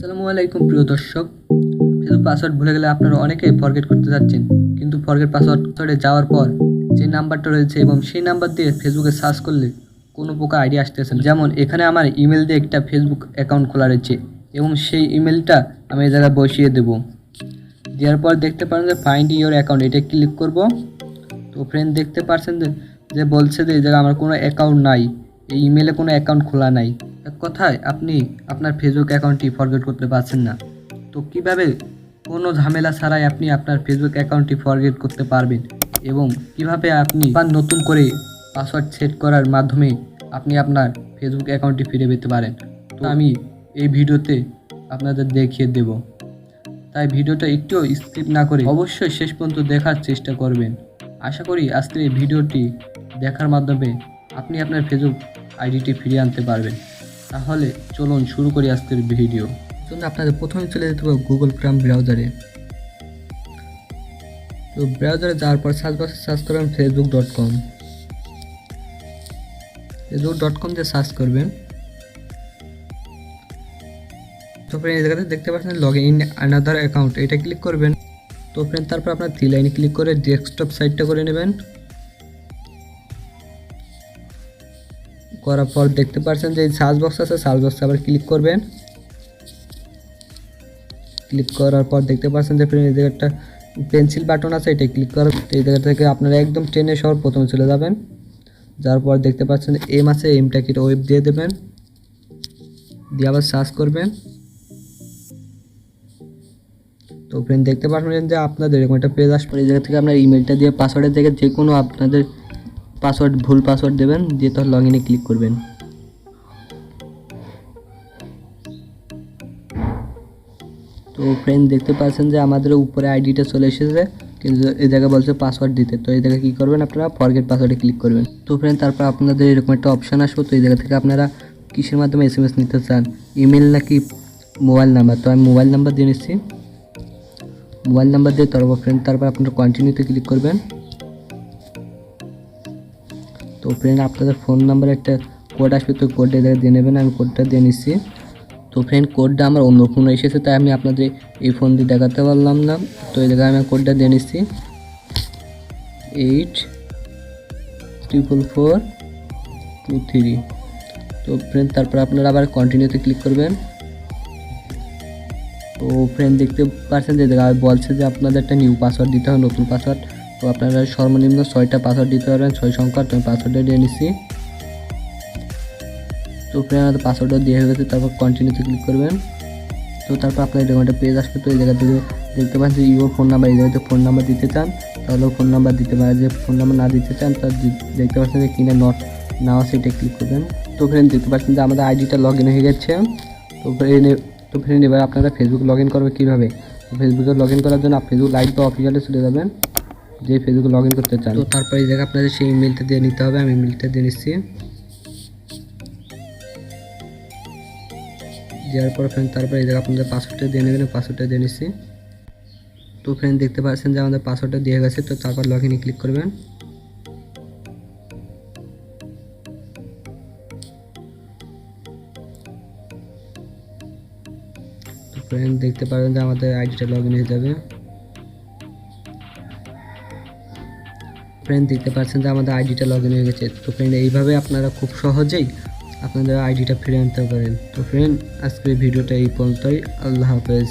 আসসালামু আলাইকুম প্রিয় দর্শক। ফেসবুক পাসওয়ার্ড ভুলে গেলে আপনারা অনেকেই ফরগেট করতে যাচ্ছেন, কিন্তু ফরগেট পাসওয়ার্ডে যাওয়ার পর যে নাম্বারটা রয়েছে এবং সেই নাম্বার দিয়ে ফেসবুকে সার্চ করলে কোনো প্রকার আইডি আসতেছে না। যেমন এখানে আমার ইমেল দিয়ে একটা ফেসবুক অ্যাকাউন্ট খোলা রয়েছে এবং সেই ইমেলটা আমি এই জায়গায় বসিয়ে দেবো। দেওয়ার পর দেখতে পারেন যে ফাইন্ড ইওর অ্যাকাউন্ট, এটা ক্লিক করব। তো ফ্রেন্ড দেখতে পাচ্ছেন যে বলছে যে এই জায়গায় আমার কোনো অ্যাকাউন্ট নাই, এই ইমেলে কোনো অ্যাকাউন্ট খোলা নাই। এক কথায় আপনি আপনার ফেসবুক অ্যাকাউন্টটি ফরগেট করতে পারছেন না। তো কিভাবে কোনো ঝামেলা ছাড়াই আপনি আপনার ফেসবুক অ্যাকাউন্টটি ফরগেট করতে পারবেন এবং কিভাবে আপনি আবার নতুন করে পাসওয়ার্ড সেট করার মাধ্যমে আপনি আপনার ফেসবুক অ্যাকাউন্টটি ফিরে পেতে পারেন, তো আমি এই ভিডিওতে আপনাদের দেখিয়ে দেব। তাই ভিডিওটা একটুও স্কিপ না করে অবশ্যই শেষ পর্যন্ত দেখার চেষ্টা করবেন। আশা করি আজকের এই ভিডিওটি দেখার মাধ্যমে আপনি আপনার ফেসবুক আইডিটি ফিরিয়ে আনতে পারবেন। তাহলে চলুন শুরু করি আজকের ভিডিও। জন্য আপনাদের প্রথমে চলে যেতে হবে গুগল ক্রোম ব্রাউজারে। তো ব্রাউজারে যাওয়ার পর সার্চ বক্সে সার্চ করবেন facebook.com। facebook.com দিয়ে সার্চ করবেন। তো ফ্রেন্ড এই জায়গাতে দেখতে পাচ্ছেন লগ ইন আনাদার অ্যাকাউন্ট, এটা ক্লিক করবেন। তো ফ্রেন্ড তারপর আপনার থ্রি লাইনে ক্লিক করে ডেস্কটপ সাইটটা করে নেবেন। করার পর দেখতে পাচ্ছেন যে সার্চ বক্স আছে, সার্চ বক্সে আবার ক্লিক করবেন। ক্লিক করার পর দেখতে পাচ্ছেন যে ফ্রেন্ড এই জায়গায় একটা পেন্সিল বাটন আছে, এটা ক্লিক করার এই জায়গা থেকে আপনারা একদম টেনে সর প্রথমে চলে যাবেন। যাওয়ার পর দেখতে পাচ্ছেন এম আছে, এমটাকে ওয়েব দিয়ে দেবেন, দিয়ে আবার সার্চ করবেন। তো ফ্রেন্ড দেখতে পাচ্ছেন যে আপনাদের এরকম একটা পেজ আসবে। এই জায়গা থেকে আপনার ইমেলটা দিয়ে পাসওয়ার্ডের জায়গায় যে কোনো আপনাদের পাসওয়ার্ড ভুল পাসওয়ার্ড দেবেন, দিয়ে তার লগ ইনে ক্লিক করবেন। তো ফ্রেন্ড দেখতে পাচ্ছেন যে আমাদের উপরে আইডিটা চলে এসেছে, কিন্তু এই জায়গায় বলছে পাসওয়ার্ড দিতে। তো এই জায়গায় কী করবেন, আপনারা ফরগেট পাসওয়ার্ডে ক্লিক করবেন। তো ফ্রেন্ড তারপর আপনাদের এরকম একটা অপশান আসবে। তো এই জায়গা থেকে আপনারা কিসের মাধ্যমে SMS নিতে চান, ইমেল নাকি মোবাইল নাম্বার। তো আমি মোবাইল নাম্বার দিয়ে নিচ্ছি। মোবাইল নাম্বার দিয়ে তারপর আপনারা কন্টিনিউতে ক্লিক করবেন। তো ফ্রেন্ড আপনাদের ফোন নাম্বারে একটা কোড আসবে, তো কোডটা এই জায়গায় দিয়ে নেবেন। আমি কোডটা দিয়ে নিচ্ছি। তো ফ্রেন্ড কোডটা আমার অন্য ফোনে এসেছে, তাই আমি আপনাদের এই ফোন দিয়ে দেখাতে পারলাম না। তো এই জায়গায় আমি কোডটা দিয়ে নিচ্ছি 844423। তো ফ্রেন্ড তারপর আপনারা আবার কন্টিনিউতে ক্লিক করবেন। তো ফ্রেন্ড দেখতে পাচ্ছেন যে জায়গায় বলছে যে আপনাদের একটা নিউ পাসওয়ার্ড দিতে হবে, নতুন পাসওয়ার্ড। তো আপনারা সর্বনিম্ন 6টা পাসওয়ার্ড দিতে পারবেন, 6 সংখ্যার। তো আমি পাসওয়ার্ডটা দিয়ে নিচ্ছি। তো ফ্রেন্ড আমাদের পাসওয়ার্ডটা দিয়ে হয়ে গেছে, তারপর কন্টিনিউতে ক্লিক করবেন। তো তারপর আপনার এরকম একটা পেজ আসবে। তো এই জায়গা থেকে দেখতে পাচ্ছেন যে ইউর ফোন নাম্বার, এই জায়গাতে ফোন নাম্বার দিতে চান তাহলেও ফোন নাম্বার দিতে পারে, যে ফোন নাম্বার না দিতে চান তার দেখতে পাচ্ছেন যে কিনে নট নাও সেটা ক্লিক করবেন। তো ফ্রেন্ড দেখতে পাচ্ছেন যে আমাদের আইডিটা লগ ইন হয়ে গেছে। তো ফ্রেন্ড এবার আপনারা ফেসবুক লগ ইন করবে কীভাবে। তো ফেসবুকে লগ ইন করার জন্য ফেসবুক লাইভ বা অফিসিয়ালে চলে যাবেন, যে ফেসবুকে লগ ইন করতে চান। তো তারপর এই জায়গায় আপনাদের সেই ইমেলটা দিয়ে নিতে হবে। আমি ইমেলটা দিয়ে নিচ্ছি। দেওয়ার পর ফ্রেন্ড তারপর এই জায়গায় আপনাদের পাসওয়ার্ডটা দিয়ে নেবেন, পাসওয়ার্ডটা দিয়ে নিচ্ছি। তো ফ্রেন্ড দেখতে পাচ্ছেন যে আমাদের পাসওয়ার্ডটা দিয়ে গেছে। তো তারপর লগ ইনে ক্লিক করবেন। তো ফ্রেন্ড দেখতে পারেন যে আমাদের আইডিটা লগ ইন হয়ে যাবে। ফ্রেন্ড দেখতে পাচ্ছেন যে আমাদের আইডিটা লগ ইন হয়ে গেছে। তো ফ্রেন্ড এইভাবে আপনারা খুব সহজেই আপনাদের আইডিটা ফিরে আনতে পারেন। তো ফ্রেন্ড আজকের ভিডিওটা এই পর্যন্তই। আল্লাহ হাফেজ।